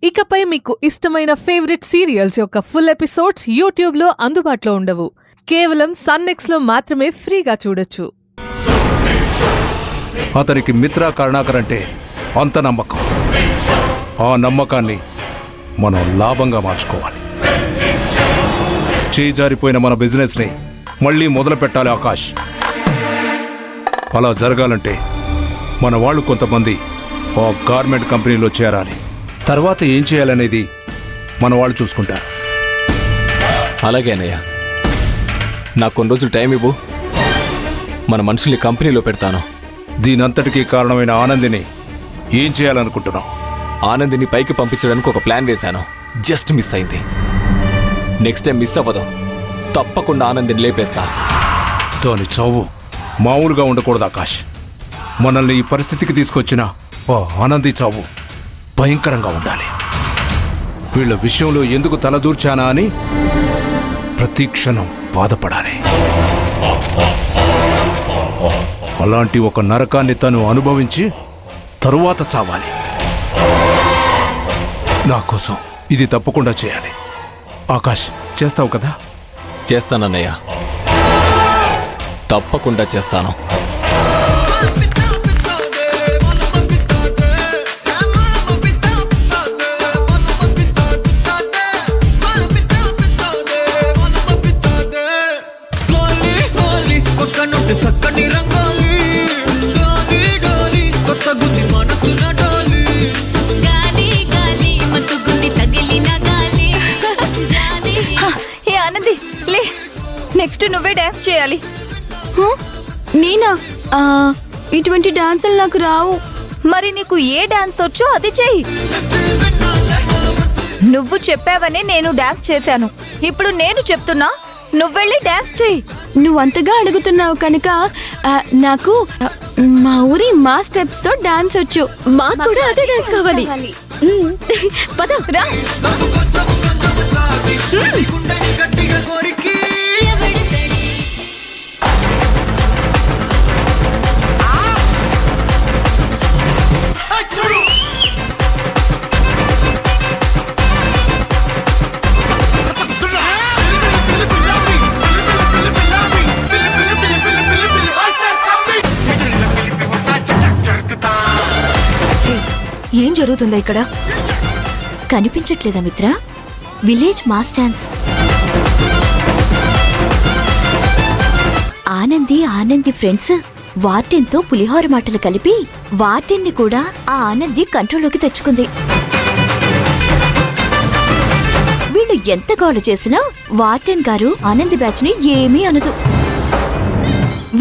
ఇకపై మీకు ఇష్టమైన ఫేవరెట్ సీరియల్స్ యొక్క ఫుల్ ఎపిసోడ్స్ యూట్యూబ్లో అందుబాటులో ఉండవు. కేవలం సన్నెక్స్లో మాత్రమే ఫ్రీగా చూడొచ్చు. అతనికి మిత్రా కరుణాకర్ అంటే అంత నమ్మకం. ఆ నమ్మకాన్ని మనం లాభంగా మార్చుకోవాలి. చేజారిపోయిన మన బిజినెస్ని మళ్ళీ మొదలు పెట్టాలి ఆకాష్. అలా జరగాలంటే మన వాళ్ళు కొంతమంది ఆ గార్మెంట్ కంపెనీలో చేరాలి. తర్వాత ఏం చేయాలనేది మన వాళ్ళు చూసుకుంటారు. అలాగే అన్నయ్య, నాకు కొన్ని రోజులు టైం ఇవ్వు. మన మనుషుల్ని కంపెనీలో పెడతాను. దీనంతటికీ కారణమైన ఆనందిని ఏం చేయాలనుకుంటున్నావు? ఆనందిని పైకి పంపించడానికి ఒక ప్లాన్ వేశాను. జస్ట్ మిస్ అయింది. నెక్స్ట్ టైం మిస్ అవ్వదు. తప్పకుండా ఆనందిని లేపేస్తా. దాని చావు మామూలుగా ఉండకూడదు ఆకాష్. మనల్ని ఈ పరిస్థితికి తీసుకొచ్చిన ఆ ఆనంది చావు భయంకరంగా ఉండాలి. వీళ్ళ విషయంలో ఎందుకు తలదూర్చానా అని ప్రతి క్షణం బాధపడాలి. అలాంటి ఒక నరకాన్ని తను అనుభవించి తరువాత చావాలి. నా కోసం ఇది తప్పకుండా చేయాలి. ఆకాష్, చేస్తావు కదా? చేస్తానన్నయ్య, తప్పకుండా చేస్తాను. నెక్స్ట్ నువ్వే డాన్స్ చేయాలి. నేనా? ఇటువంటి డాన్సులు నాకు రావు. మరి నీకు ఏ డాన్స్ వచ్చో అది చెయ్యి. నువ్వు చెప్పావనే నేను డాన్స్ చేశాను. ఇప్పుడు నేను చెప్తున్నా, నువ్వెళ్ళి డాన్స్ చెయ్యి. నువ్వు అంతగా అడుగుతున్నావు కనుక నాకు మా ఊరి మా స్టెప్స్ తో డాన్స్ వచ్చు. మాకు కూడా అదే డాన్స్ కావాలి. పద రా. ఏం జరుగుతుందా ఇక్కడ? కనిపించట్లేదా Mitra? Village mass dance. Anandi friends వార్డెన్తో పులిహోర మాటలు కలిపి వార్డెన్ని కూడా ఆ ఆనంది కంట్రోల్లోకి తెచ్చుకుంది. వీళ్ళు ఎంత గోల చేసినా వార్డెన్ గారు ఆనంది బ్యాచ్ ని ఏమీ అనదు.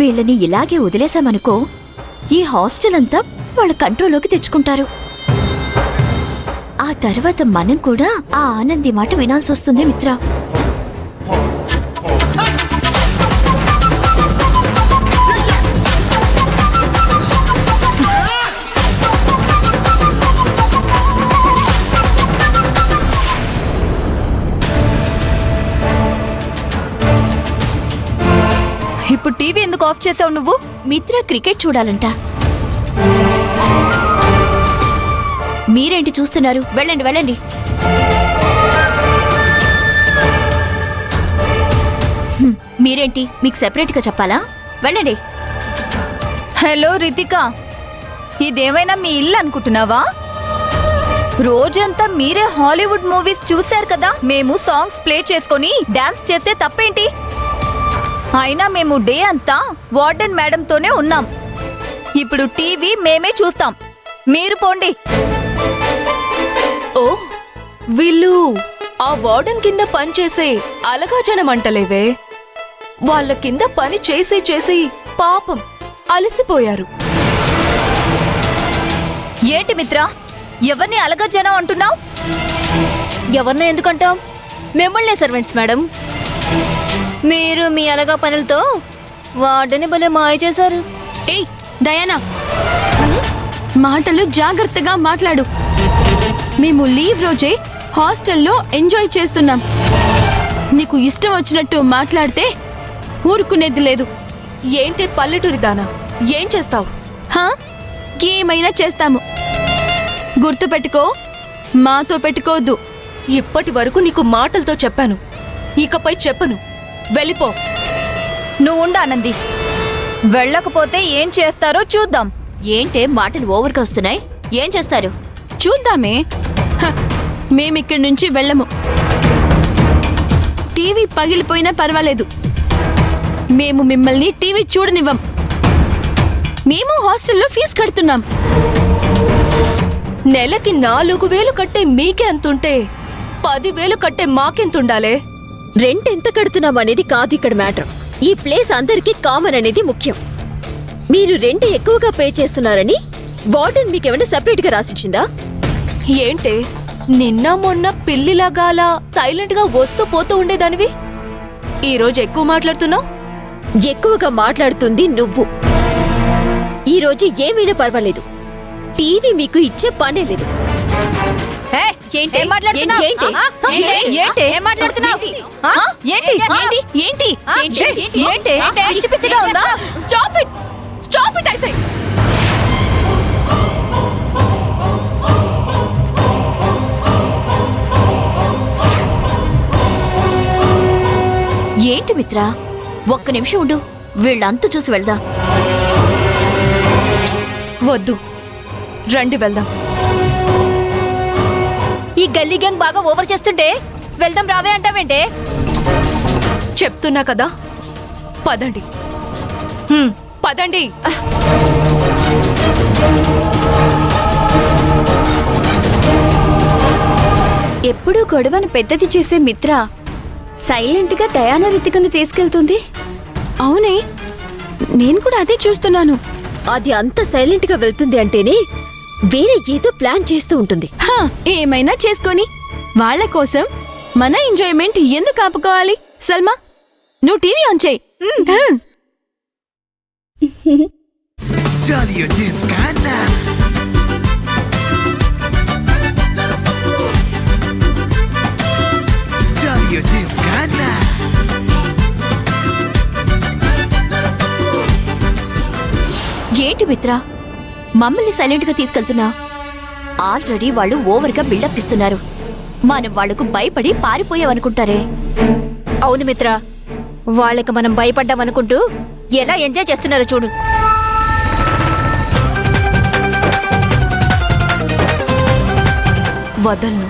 వీళ్ళని ఇలాగే వదిలేశామనుకో, ఈ హాస్టల్ అంతా వాళ్ళ కంట్రోల్లోకి తెచ్చుకుంటారు. ఆ తర్వాత మనం కూడా ఆ ఆనంది మాట వినాల్సి వస్తుంది మిత్ర. ఇప్పుడు టీవీ ఎందుకు ఆఫ్ చేసావు నువ్వు? మిత్ర క్రికెట్ చూడాలంట. మీరేంటి చూస్తున్నారు? వెళ్ళండి వెళ్ళండి. మీరేంటి, మీకు సెపరేట్ గా చెప్పాలా? వెళ్ళండి. హలో రితిక, ఇదేమైనా మీ ఇల్లు అనుకుంటున్నావా? రోజంతా మీరే హాలీవుడ్ మూవీస్ చూశారు కదా. మేము సాంగ్స్ ప్లే చేసుకొని డాన్స్ చేస్తే తప్పేంటి? అయినా మేము డే అంతా వార్డెన్ మేడంతోనే ఉన్నాం. ఇప్పుడు టీవీ మేమే చూస్తాం. మీరు పోండి. ఓ, వీళ్ళు ఆ వార్డెన్ కింద పని చేసే అలగా జనం అంటలేవే. వాళ్ళ కింద పని చేసి చేసి పాపం అలసిపోయారు. ఏంటి మిత్ర, ఎవరిని అలగా జనం అంటున్నావు? ఎవరినో ఎందుకంటాం? మిమ్మల్నే సర్వెంట్స్ మేడం. మీరు మీ అలగా పనులతో వార్డెన్ని భలే మాయ చేశారు. ఏయ్ డయానా, మాటలు జాగ్రత్తగా మాట్లాడు. మేము లీవ్ రోజే హాస్టల్లో ఎంజాయ్ చేస్తున్నాం. నీకు ఇష్టం వచ్చినట్టు మాట్లాడితే ఊరుకునేది లేదు. ఏంటి పల్లెటూరి దానా? ఏం చేస్తావు? ఏమైనా చేస్తాము. గుర్తుపెట్టుకో, మాతో పెట్టుకోవద్దు. ఇప్పటి వరకు నీకు మాటలతో చెప్పాను, ఇకపై చెప్పను. వెళ్ళిపో. నువ్వు ఉండు ఆనంది. వెళ్ళకపోతే ఏం చేస్తారో చూద్దాం. ఏంటే మాటలు ఓవర్గా వస్తున్నాయి? ఏం చేస్తారు? చూద్దామే. మేమిక్కడి నుంచి వెళ్ళము. టీవీ పగిలిపోయినా పర్వాలేదు, మేము మిమ్మల్ని టీవీ చూడనివ్వం. మేము హాస్టల్లో ఫీజు కడుతున్నాం. నెలకి 4,000 కట్టే మీకే అంతుంటే 10,000 కట్టే మాకెంతుండాలే? రెంట్ ఎంత కడుతున్నాం అనేది కాదు ఇక్కడ మ్యాటర్. ఈ ప్లేస్ అందరికీ కామన్ అనేది ముఖ్యం. మీరు రెంట్ ఎక్కువగా పే చేస్తున్నారని వార్డెన్ మీకేమైనా సెపరేట్ గా రాసిచ్చిందా? ఏంటే నిన్న మొన్న పిల్లిలాగా అలా సైలెంట్ గా వస్తూ పోతూ ఉండేదానివి, ఈ రోజు ఎక్కువ మాట్లాడుతున్నావు. ఎక్కువగా మాట్లాడుతుంది నువ్వు. ఈ రోజు ఏమైనా పర్వాలేదు, టీవీ మీకు ఇచ్చే పనే లేదు. ఏం మాట్లాడుతున్నావ్? ఏంటి? ఆ? ఏంటి? ఏం మాట్లాడుతున్నావ్? ఆ? ఏంటి? ఏంటి? ఏంటి? పిచ్చి పిచ్చిగా ఉందా? Stop it, stop it I say. ఏంటి మిత్రా, ఒక్క నిమిషం ఉండు, వీళ్ళంతా చూసి వెళ్దా. వద్దు, రండి వెళ్దాం. ఈ గల్లీ గ్యాంగ్ బాగా ఓవర్ చేస్తుంటే వెళ్దాం రావే అంటావేంటే? చెప్తున్నా కదా, పదండి. పదండి. ఎప్పుడూ గొడవను పెద్దది చేసే మిత్ర సైలెంట్ గా డయానా రితికను తీసుకెళ్తుంది. అవునే, నేను కూడా అదే చూస్తున్నాను. అది అంత సైలెంట్ గా వెళ్తుంది అంటేనే వేరే ఏదో ప్లాన్ చేస్తూ ఉంటుంది. ఏమైనా చేసుకొని వాళ్ళ కోసం మన ఎంజాయ్మెంట్ ఎందుకు ఆపుకోవాలి? సల్మా, నువ్వు టీవీ ఆన్ చేయి. ఏంటి మిత్రా, మమ్మల్ని సైలెంట్ గా తీసుకెళ్తున్నా? ఆల్రెడీ వాళ్ళు ఓవర్ గా బిల్డప్ ఇస్తున్నారు. మనం వాళ్లకు భయపడి పారిపోయావనుకుంటారే. అవును మిత్ర, వాళ్ళకి మనం భయపడ్డామనుకుంటూ ఎలా ఎంజాయ్ చేస్తున్నారో చూడు. వదలను.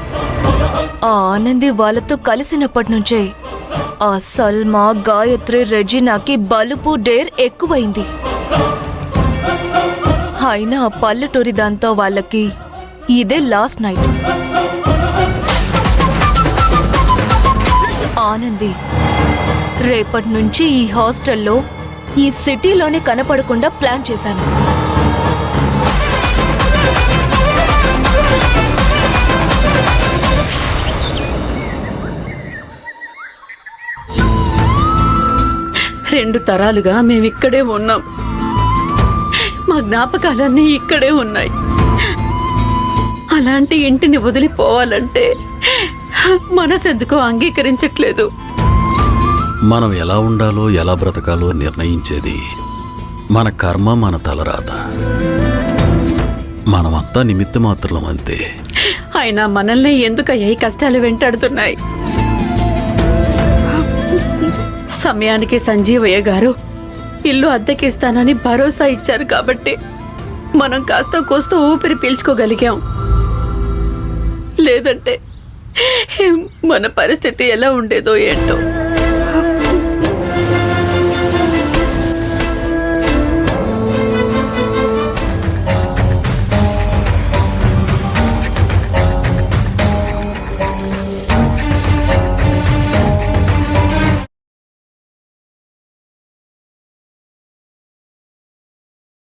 ఆ ఆనంది వాళ్ళతో కలిసినప్పటి నుంచే ఆ సల్మా, గాయత్రి, రెజినాకి బలుపు డేర్ ఎక్కువైంది. అయినా ఆ పల్లెటూరి దాంతో వాళ్ళకి ఇదే లాస్ట్ నైట్. ఆనంది, రేపటి నుంచి ఈ హాస్టల్లో ఈ సిటీలోనే కనపడకుండా ప్లాన్ చేశాను. రెండు తరాలుగా మేమిక్కడే ఉన్నాం. మా జ్ఞాపకాలన్నీ ఇక్కడే ఉన్నాయి. అలాంటి ఇంటిని వదిలిపోవాలంటే మనసెందుకో అంగీకరించట్లేదు. మనం ఎలా ఉండాలో ఎలా బ్రతకాలో నిర్ణయించేది మన కర్మ, మన తలరాత. మనమంతా నిమిత్త మాత్రం అంతే. అయినా మనల్ని ఎందుకయ్యాయి కష్టాలు వెంటాడుతున్నాయి? సమయానికి సంజీవయ్య గారు ఇల్లు అద్దెకిస్తానని భరోసా ఇచ్చారు కాబట్టి మనం కాస్త కోస్త ఊపిరి పీల్చుకోగలిగాం. లేదంటే మన పరిస్థితి ఎలా ఉండేదో ఏంటో.